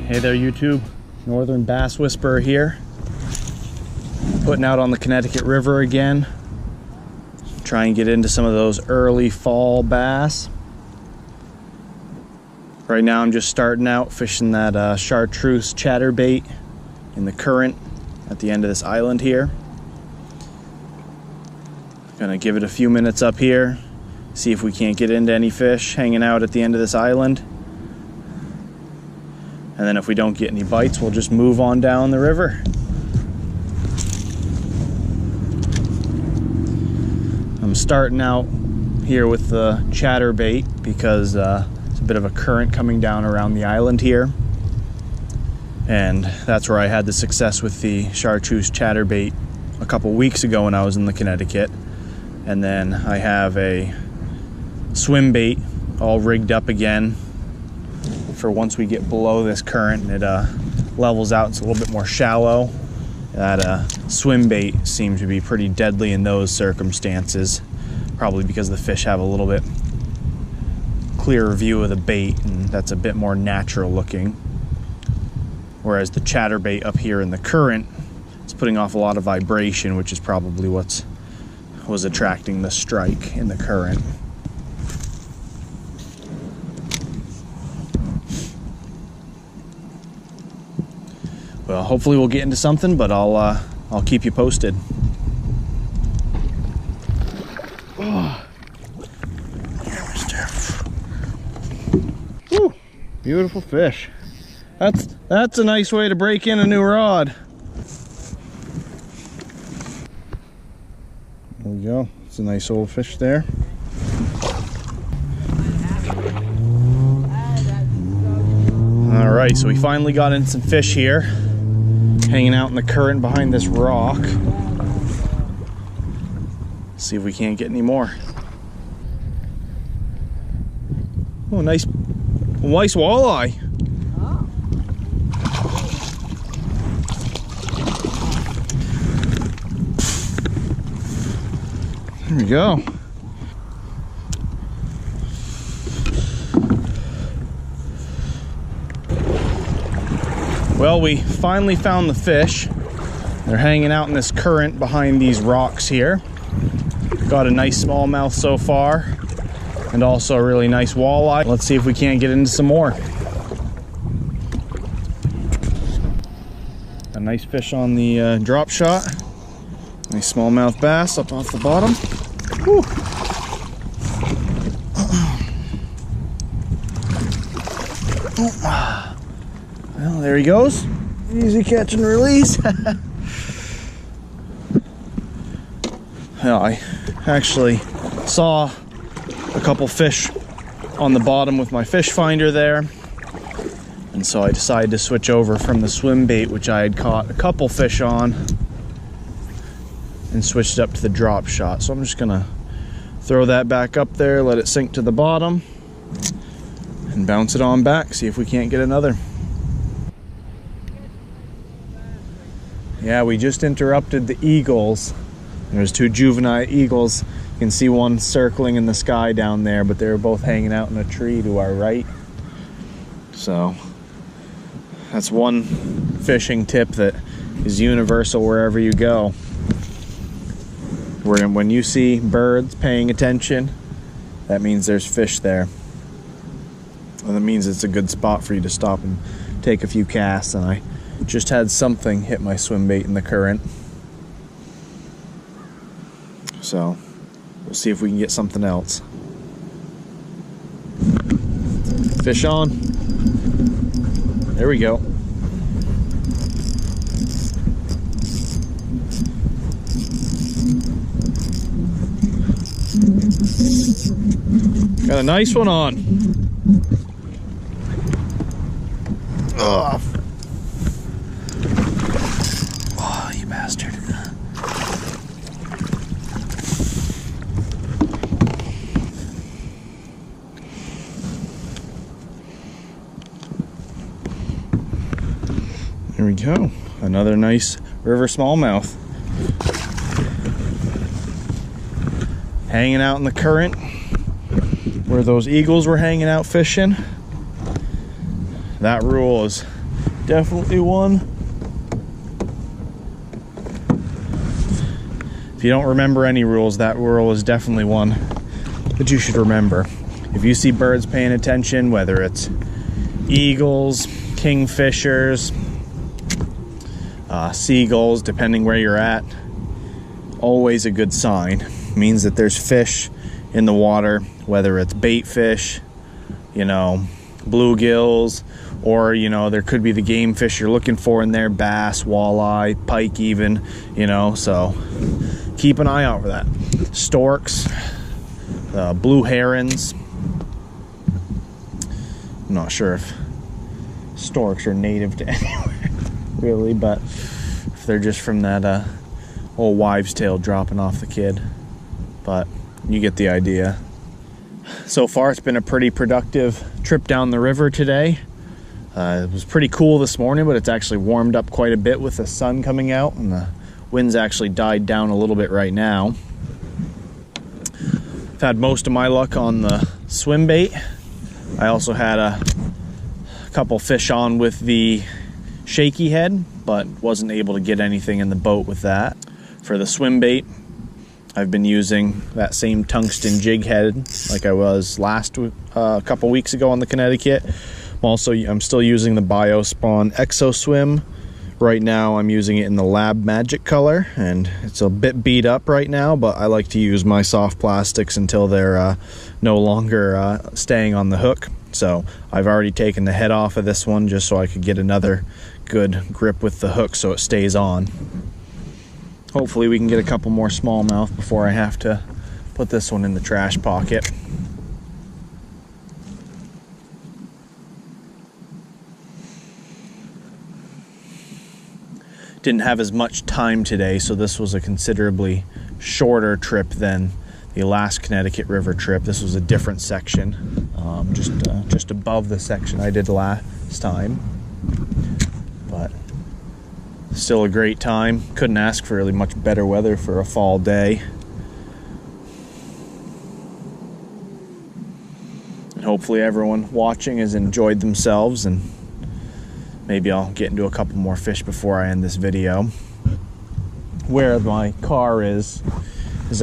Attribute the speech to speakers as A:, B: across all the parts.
A: Hey there YouTube, Northern Bass Whisperer here. Putting out on the Connecticut River again. Try and get into some of those early fall bass. Right now I'm just starting out fishing that chartreuse chatterbait in the current at the end of this island here. Gonna give it a few minutes up here, see if we can't get into any fish hanging out at the end of this island. And then if we don't get any bites, we'll just move on down the river. I'm starting out here with the chatterbait because it's a bit of a current coming down around the island here. And that's where I had the success with the chartreuse chatterbait a couple weeks ago when I was in the Connecticut. And then I have a swim bait all rigged up again for once we get below this current and it levels out. It's a little bit more shallow. That swim bait seems to be pretty deadly in those circumstances, probably because the fish have a little bit clearer view of the bait and that's a bit more natural looking. Whereas the chatterbait up here in the current is putting off a lot of vibration, which is probably what was attracting the strike in the current. Well, hopefully we'll get into something, but I'll keep you posted. Oh. Woo, beautiful fish. That's a nice way to break in a new rod. There we go. It's a nice old fish there. All right, so we finally got in some fish here, hanging out in the current behind this rock. See if we can't get any more. Oh, nice walleye. There we go. Well, we finally found the fish. They're hanging out in this current behind these rocks here. Got a nice smallmouth so far, and also a really nice walleye. Let's see if we can't get into some more. A nice fish on the drop shot. Nice smallmouth bass up off the bottom. Whew. Well, there he goes. Easy catch and release. Well, I actually saw a couple fish on the bottom with my fish finder there. And so I decided to switch over from the swim bait, which I had caught a couple fish on, and switched it up to the drop shot. So I'm just gonna throw that back up there, let it sink to the bottom, and bounce it on back, see if we can't get another. Yeah, we just interrupted the eagles. There's two juvenile eagles. You can see one circling in the sky down there, but they were both hanging out in a tree to our right. So that's one fishing tip that is universal wherever you go. When you see birds paying attention, that means there's fish there. Well, that means it's a good spot for you to stop and take a few casts, and I just had something hit my swim bait in the current. So we'll see if we can get something else. Fish on. There we go. Got a nice one on. Oh, you bastard. There we go. Another nice river smallmouth. Hanging out in the current where those eagles were hanging out fishing. That rule is Definitely one. If you don't remember any rules, that rule is definitely one that you should remember. If you see birds paying attention, whether it's eagles, kingfishers, seagulls, depending where you're at, always a good sign. It means that there's fish in the water, whether it's bait fish, you know, bluegills, or, you know, there could be the game fish you're looking for in there, bass, walleye, pike even, you know, so keep an eye out for that. Storks, blue herons. I'm not sure if storks are native to anywhere, really, but if they're just from that old wives' tale dropping off the kid. But you get the idea. So far, it's been a pretty productive trip down the river today. It was pretty cool this morning, but it's actually warmed up quite a bit with the sun coming out, and the wind's actually died down a little bit right now. I've had most of my luck on the swim bait. I also had a couple fish on with the shaky head, but wasn't able to get anything in the boat with that. For the swim bait, I've been using that same tungsten jig head like I was last couple weeks ago on the Connecticut. I'm still using the BioSpawn Exo Swim. Right now I'm using it in the Lab Magic color, and it's a bit beat up right now, but I like to use my soft plastics until they're no longer staying on the hook. So I've already taken the head off of this one just so I could get another good grip with the hook so it stays on. Hopefully we can get a couple more smallmouth before I have to put this one in the trash pocket. Didn't have as much time today, so this was a considerably shorter trip than the last Connecticut River trip. This was a different section, just above the section I did last time. But still a great time. Couldn't ask for really much better weather for a fall day. And hopefully everyone watching has enjoyed themselves, and maybe I'll get into a couple more fish before I end this video. Where my car is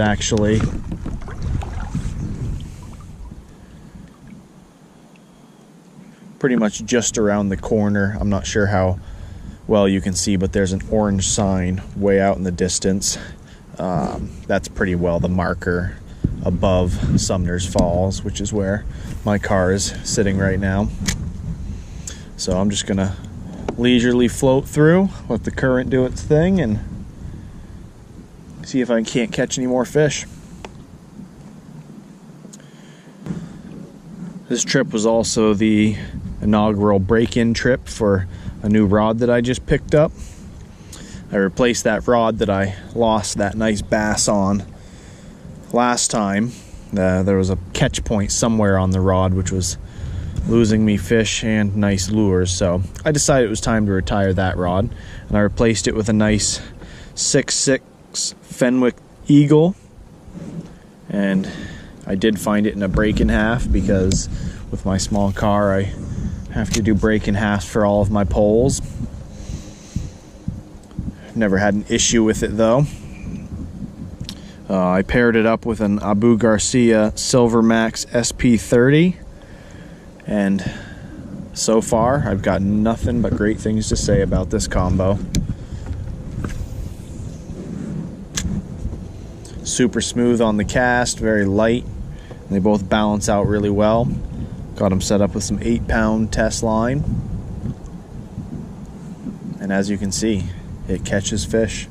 A: actually pretty much just around the corner. I'm not sure how well you can see, but there's an orange sign way out in the distance. That's pretty well the marker above Sumner's Falls, which is where my car is sitting right now. So I'm just gonna leisurely float through, let the current do its thing, and see if I can't catch any more fish. This trip was also the inaugural break-in trip for a new rod that I just picked up. I replaced that rod that I lost that nice bass on last time. There was a catch point somewhere on the rod which was losing me fish and nice lures, so I decided it was time to retire that rod, and I replaced it with a nice 6.6 Fenwick Eagle. And I did find it in a break in half, because with my small car I have to do break in half for all of my poles. Never had an issue with it though. I paired it up with an Abu Garcia Silvermax SP30, and so far I've got nothing but great things to say about this combo. Super smooth on the cast, very light, and they both balance out really well. Got them set up with some 8-pound test line, and as you can see, it catches fish.